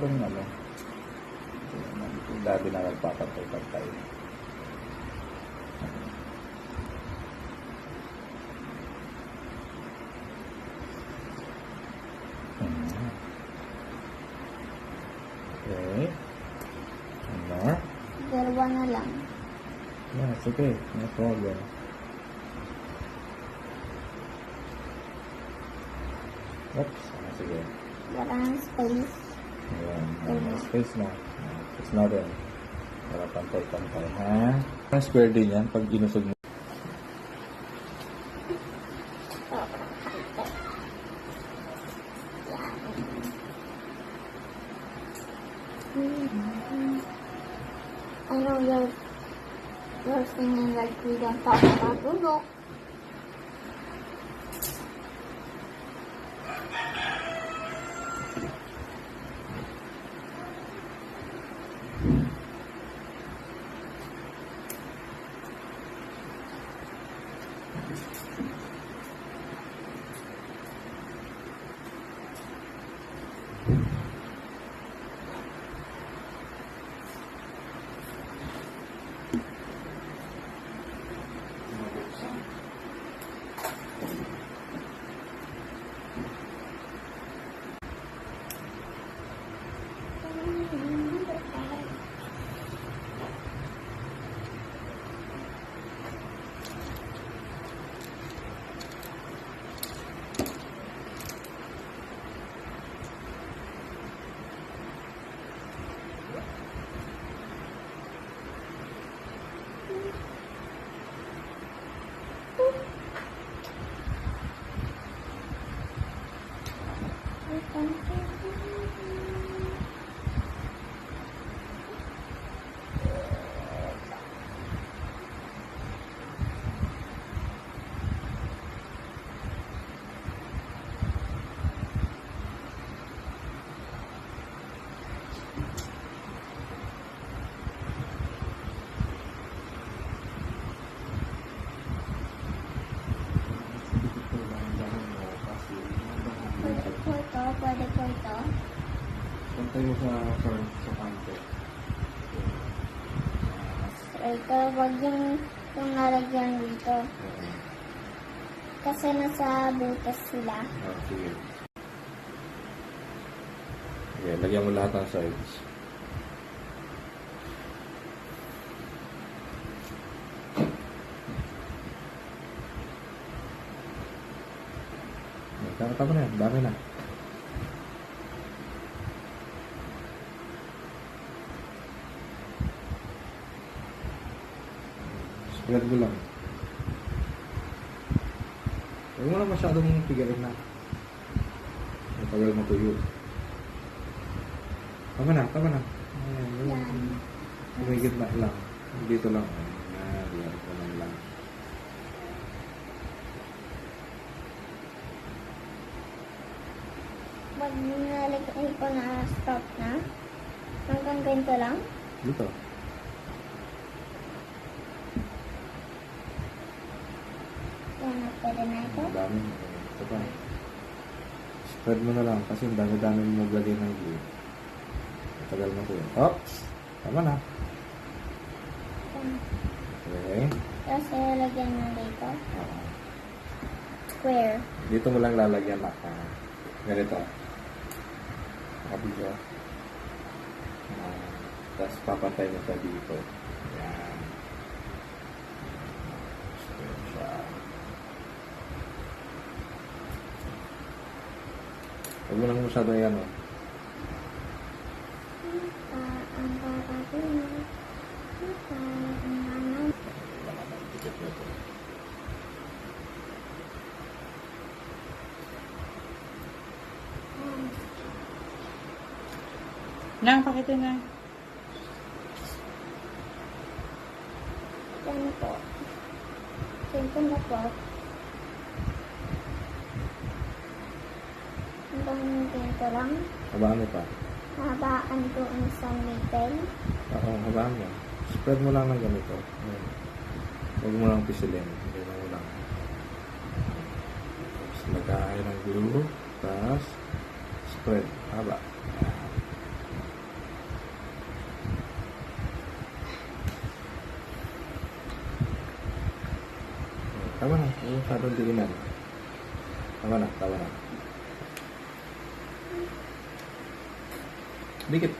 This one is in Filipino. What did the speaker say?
masyadong ano. Dati na nagpapantay-pantay. Okay. Ano? Dalawa na lang. Yeah, it's okay. No problem. Oops. Sige. Wala ng space. Ayan. Space na. It's not in. Para pantay-pantay, ha? Ang square din yan pag inusog mo. I know you're singing like we don't talk about Google. Pwede po ito. Pantay mo sa kanto. Ito, wag yung nalagyan dito. Kasi nasa butas sila. Sige. Okay, lagyan mo lahat ng sides. Tama na yan. Dami na. Spread mo lang. Huwag mo na masyadong pigarin na. Matagal matuyo. Tama na. Ayan. Umigit na lang. Dito lang. Ayan. Diyan ko lang. Pag nalagyan ko na stop na, hanggang ganito lang. Dito. Yan, pwede na ito. Ang dami. Ito pa. Spread mo na lang kasi ang dami-dami mo maglagay ng glue. Matagal mo ito. Oops! Tama na. Okay. Tapos lalagyan na dito. Square. Dito mo lang lalagyan na. Ganito. Nakabidyo. Tapos papantay mo siya dito. Yan. Square siya. Huwag mo lang masyado yan, oh. Ang papapin. Ang nanay. Nang, pakita na. Yan po. Ganito na po. Hanggang ganito lang. Habaan mo pa. Habaan doon sa middle. Oo, habaan mo. Spread mo lang ng ganito. Ayan. Huwag mo lang pisilin. Hindi mo lang. Tapos lagay ng glue. Tapos spread. Haba. Ayan. Tama na. Huwag masyadong diinan. Tama na. Tama na. Dikit.